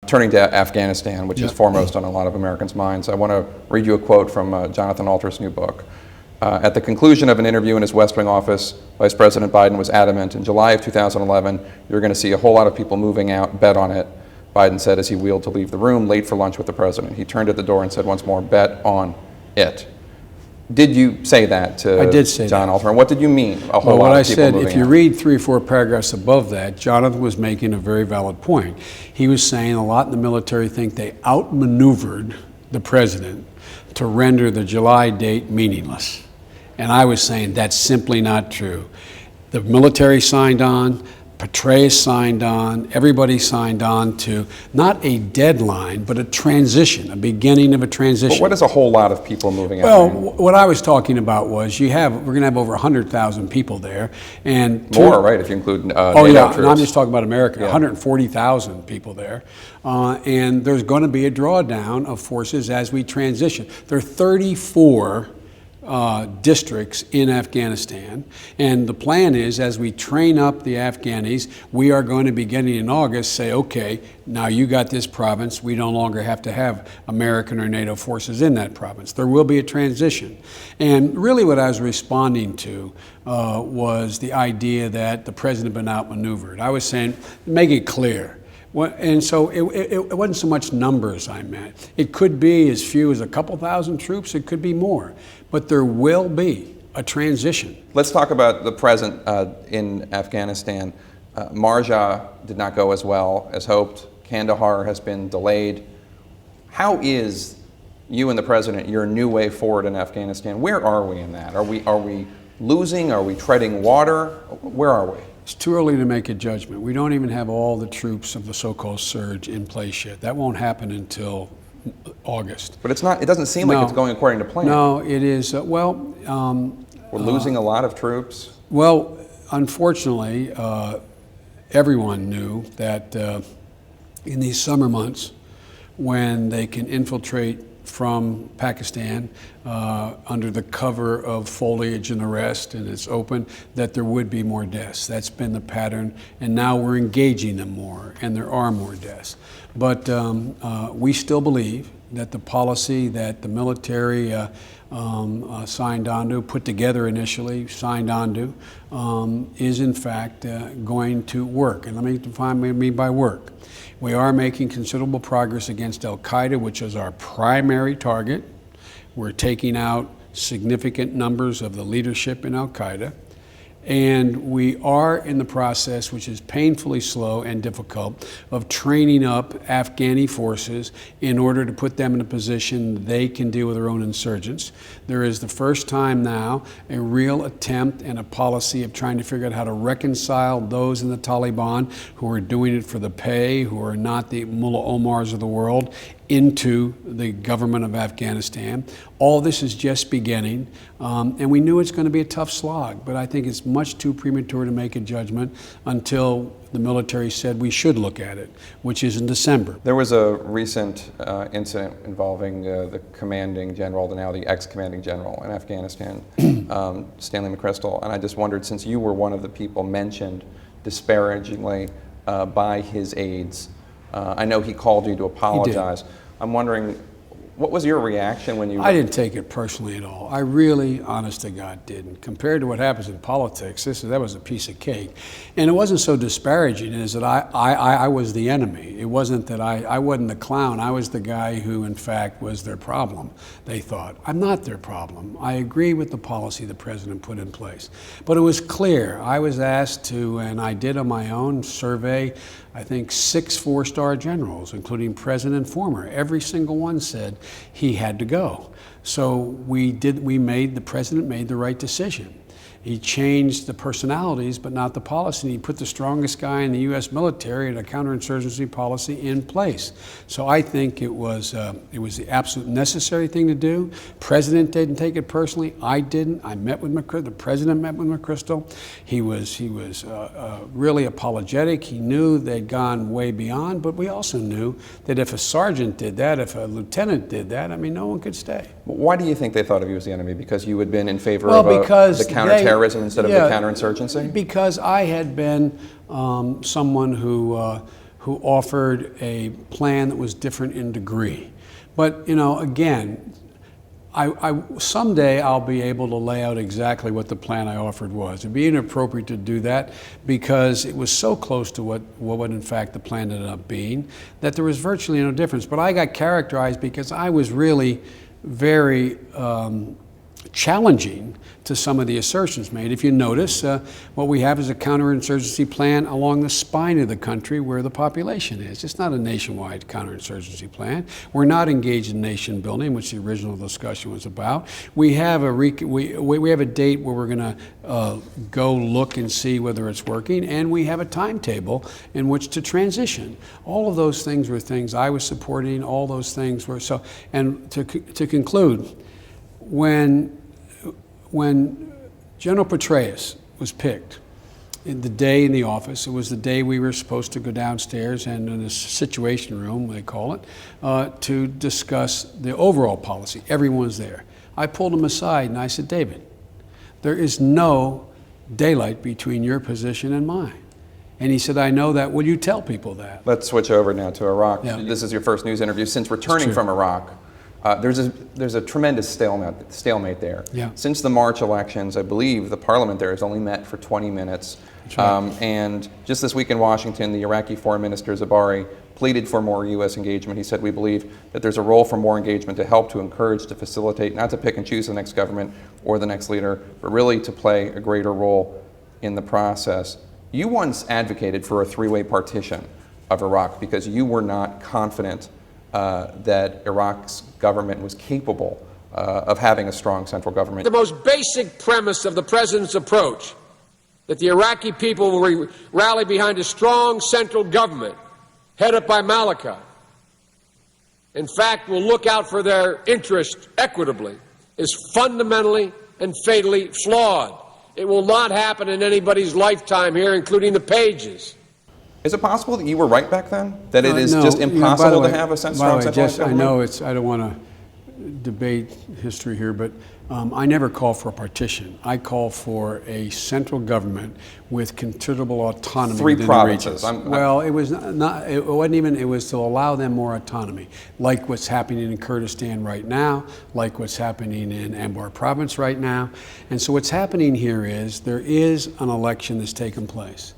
turning to Afghanistan, which is foremost on a lot of Americans' minds, I want to read you a quote from Jonathan Alter's new book. At the conclusion of an interview in his West Wing office, Vice President Biden was adamant in July of 2011, you're going to see a whole lot of people moving out, bet on it. Biden said as he wheeled to leave the room, late for lunch with the president. He turned at the door and said once more, bet on it. Did you say that to I did say John that. Alter? And what did you mean, a whole lot of people moving out? What I said, if you read 3 or 4 paragraphs above that, Jonathan was making a very valid point. He was saying a lot in the military think they outmaneuvered the president to render the July date meaningless. And I was saying that's simply not true. The military signed on, Petraeus signed on, everybody signed on to not a deadline, but a transition, a beginning of a transition. But what is a whole lot of people moving out? Well, what I was talking about was we're going to have over 100,000 people there, and more, right? If you include NATO troops. No, I'm just talking about America. 140,000 people there, and there's going to be a drawdown of forces as we transition. There are 34 districts in Afghanistan, and the plan is as we train up the Afghanis, we are going to beginning in August say, okay, now you got this province, we no longer have to have American or NATO forces in that province. There will be a transition. And really what I was responding to was the idea that the president had been outmaneuvered. I was saying, make it clear. And so it wasn't so much numbers I meant. It could be as few as a couple thousand troops, it could be more. But there will be a transition. Let's talk about the present in Afghanistan. Marja did not go as well as hoped. Kandahar has been delayed. How is you and the president, your new way forward in Afghanistan? Where are we in that? Are we losing? Are we treading water? Where are we? It's too early to make a judgment. We don't even have all the troops of the so-called surge in place yet. That won't happen until August. But it's not. It doesn't seem like it's going according to plan. No, it is. We're losing a lot of troops. Well, unfortunately, everyone knew that in these summer months, when they can infiltrate from Pakistan under the cover of foliage and the rest, and it's open, that there would be more deaths. That's been the pattern, and now we're engaging them more, and there are more deaths. But we still believe that the policy that the military signed onto, put together initially, signed onto, is in fact going to work. And let me define what I mean by work. We are making considerable progress against al-Qaeda, which is our primary target. We're taking out significant numbers of the leadership in al-Qaeda. And we are in the process, which is painfully slow and difficult, of training up Afghani forces in order to put them in a position they can deal with their own insurgents. There is the first time now a real attempt and a policy of trying to figure out how to reconcile those in the Taliban who are doing it for the pay, who are not the Mullah Omars of the world, into the government of Afghanistan. All this is just beginning, and we knew it's going to be a tough slog, but I think it's much too premature to make a judgment until the military said we should look at it, which is in December. There was a recent incident involving the commanding general, now the ex-commanding general in Afghanistan, Stanley McChrystal, and I just wondered, since you were one of the people mentioned disparagingly by his aides, I know he called you to apologize. I'm wondering, what was your reaction when you... I didn't take it personally at all. I really, honest to God, didn't. Compared to what happens in politics, that was a piece of cake. And it wasn't so disparaging as that I was the enemy. It wasn't that I wasn't the clown. I was the guy who, in fact, was their problem, they thought. I'm not their problem. I agree with the policy the president put in place. But it was clear. I was asked to, and I did on my own survey, I think 6 4-star generals, including President and former. Every single one said he had to go. So the president made the right decision. He changed the personalities, but not the policy. And he put the strongest guy in the U.S. military and a counterinsurgency policy in place. So I think it was the absolute necessary thing to do. President didn't take it personally. I didn't. I met with McChrystal. The president met with McChrystal. He was really apologetic. He knew they'd gone way beyond, but we also knew that if a sergeant did that, if a lieutenant did that, I mean, no one could stay. Why do you think they thought of you as the enemy? Because you had been in favor of the counterterrorism instead of the counterinsurgency? Because I had been someone who who offered a plan that was different in degree. But, you know, again, someday I'll be able to lay out exactly what the plan I offered was. It'd be inappropriate to do that because it was so close to what in fact the plan ended up being that there was virtually no difference. But I got characterized because I was really very challenging to some of the assertions made. If you notice, what we have is a counterinsurgency plan along the spine of the country where the population is. It's not a nationwide counterinsurgency plan. We're not engaged in nation building, which the original discussion was about. We have we have a date where we're going to go look and see whether it's working, and we have a timetable in which to transition. All of those things were things I was supporting. All those things were so. And to conclude, when General Petraeus was picked, in the day in the office, it was the day we were supposed to go downstairs and in a situation room, they call it, to discuss the overall policy. Everyone's there. I pulled him aside and I said, David, there is no daylight between your position and mine. And he said, I know that. Will you tell people that? Let's switch over now to Iraq. Yeah. This is your first news interview since returning from Iraq. There's a tremendous stalemate there. Yeah. Since the March elections, I believe the parliament there has only met for 20 minutes. That's right. And just this week in Washington, the Iraqi Foreign Minister Zabari pleaded for more U.S. engagement. He said, we believe that there's a role for more engagement to help, to encourage, to facilitate, not to pick and choose the next government or the next leader, but really to play a greater role in the process. You once advocated for a three-way partition of Iraq because you were not confident that Iraq's government was capable of having a strong central government. The most basic premise of the President's approach, that the Iraqi people will rally behind a strong central government headed by Malika, in fact, will look out for their interest equitably, is fundamentally and fatally flawed. It will not happen in anybody's lifetime here, including the Pages. Is it possible that you were right back then? That it is No, just you know, impossible by the to way- have a by the strong way, centralized Jess, I government? know I don't want to debate history here, but I never call for a partition. I call for a central government with considerable autonomy Three within provinces. the regions. Well, it was not. It wasn't even. It was to allow them more autonomy, like what's happening in Kurdistan right now, like what's happening in Anbar province right now. And so what's happening here is there is an election that's taken place.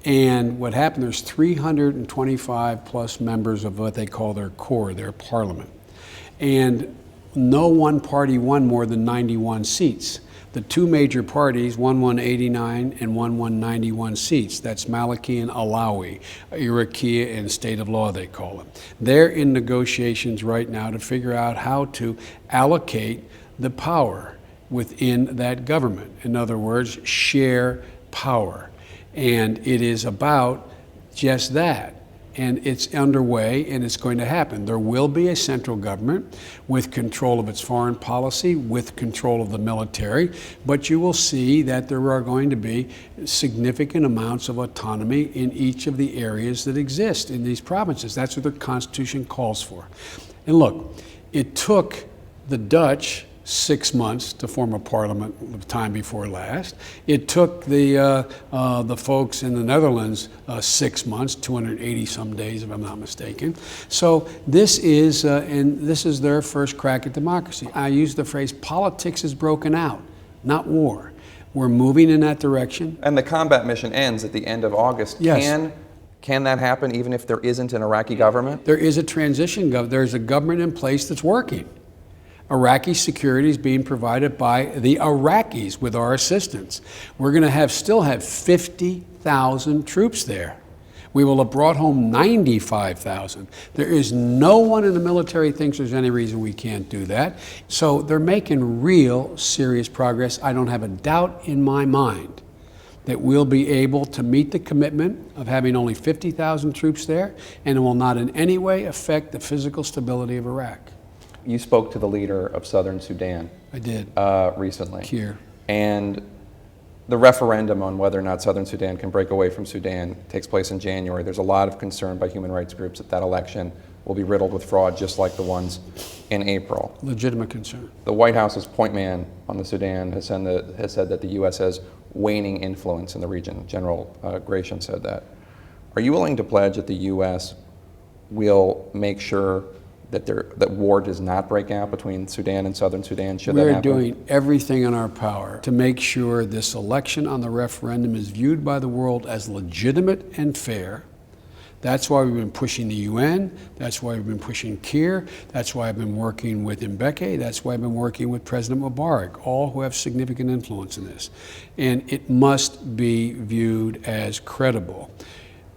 And what happened, there's 325 plus members of what they call their core, their parliament. And no one party won more than 91 seats. The two major parties, one won 89 and one won 91 seats. That's Maliki and Alawi, Iraqi and state of law, they call it. They're in negotiations right now to figure out how to allocate the power within that government. In other words, share power. And it is about just that. And it's underway and it's going to happen. There will be a central government with control of its foreign policy, with control of the military, but you will see that there are going to be significant amounts of autonomy in each of the areas that exist in these provinces. That's what the Constitution calls for. And look, it took the Dutch 6 months to form a parliament the time before last. It took the folks in the Netherlands 6 months, 280 some days if I'm not mistaken. So this is their first crack at democracy. I use the phrase politics is broken out, not war. We're moving in that direction. And the combat mission ends at the end of August. Yes. Can that happen even if there isn't an Iraqi government? There is a transition government. There's a government in place that's working. Iraqi security is being provided by the Iraqis with our assistance. We're going to still have 50,000 troops there. We will have brought home 95,000. There is no one in the military thinks there's any reason we can't do that. So they're making real serious progress. I don't have a doubt in my mind that we'll be able to meet the commitment of having only 50,000 troops there, and it will not in any way affect the physical stability of Iraq. You spoke to the leader of Southern Sudan. I did. Recently. Here. And the referendum on whether or not Southern Sudan can break away from Sudan takes place in January. There's a lot of concern by human rights groups that that election will be riddled with fraud, just like the ones in April. Legitimate concern. The White House's point man on the Sudan has said that the U.S. has waning influence in the region. General Gratian said that. Are you willing to pledge that the U.S. will make sure that war does not break out between Sudan and Southern Sudan, should that We're happen? doing everything in our power to make sure this election on the referendum is viewed by the world as legitimate and fair. That's why we've been pushing the UN. That's why we've been pushing Kiir. That's why I've been working with Mbeki. That's why I've been working with President Mubarak, all who have significant influence in this. And it must be viewed as credible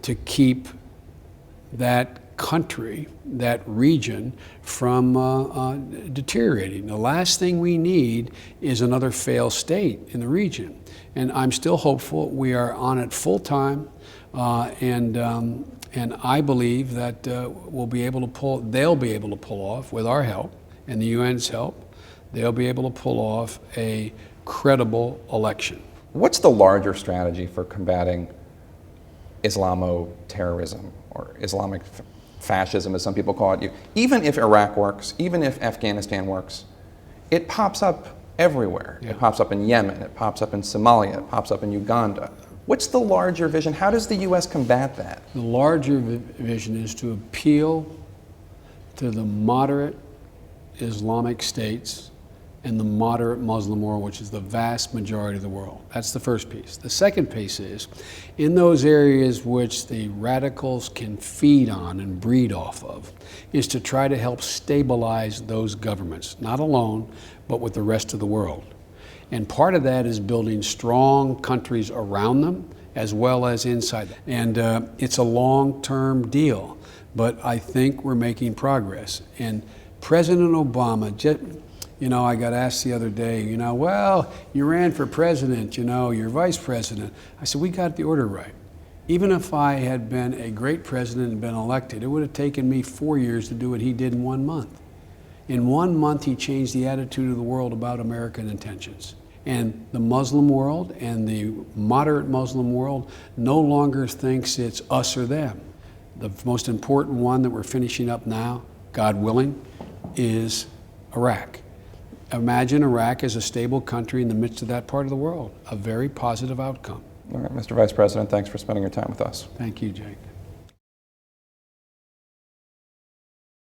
to keep that country, that region, from deteriorating. The last thing we need is another failed state in the region. And I'm still hopeful. We are on it full time, and I believe that they'll be able to pull off, with our help and the UN's help, they'll be able to pull off a credible election. What's the larger strategy for combating Islamo-terrorism, or Islamic fascism, as some people call it? Even if Iraq works, even if Afghanistan works, it pops up everywhere. Yeah. It pops up in Yemen, it pops up in Somalia, it pops up in Uganda. What's the larger vision? How does the U.S. combat that? The larger vision is to appeal to the moderate Islamic states and the moderate Muslim world, which is the vast majority of the world. That's the first piece. The second piece is, in those areas which the radicals can feed on and breed off of, is to try to help stabilize those governments, not alone, but with the rest of the world. And part of that is building strong countries around them, as well as inside them. And it's a long-term deal, but I think we're making progress. And President Obama, I got asked the other day, well, you ran for president, you're vice president. I said, we got the order right. Even if I had been a great president and been elected, it would have taken me 4 years to do what he did in 1 month. In 1 month, he changed the attitude of the world about American intentions. And the Muslim world and the moderate Muslim world no longer thinks it's us or them. The most important one that we're finishing up now, God willing, is Iraq. Imagine Iraq as a stable country in the midst of that part of the world. A very positive outcome. All right, Mr. Vice President, thanks for spending your time with us. Thank you, Jake.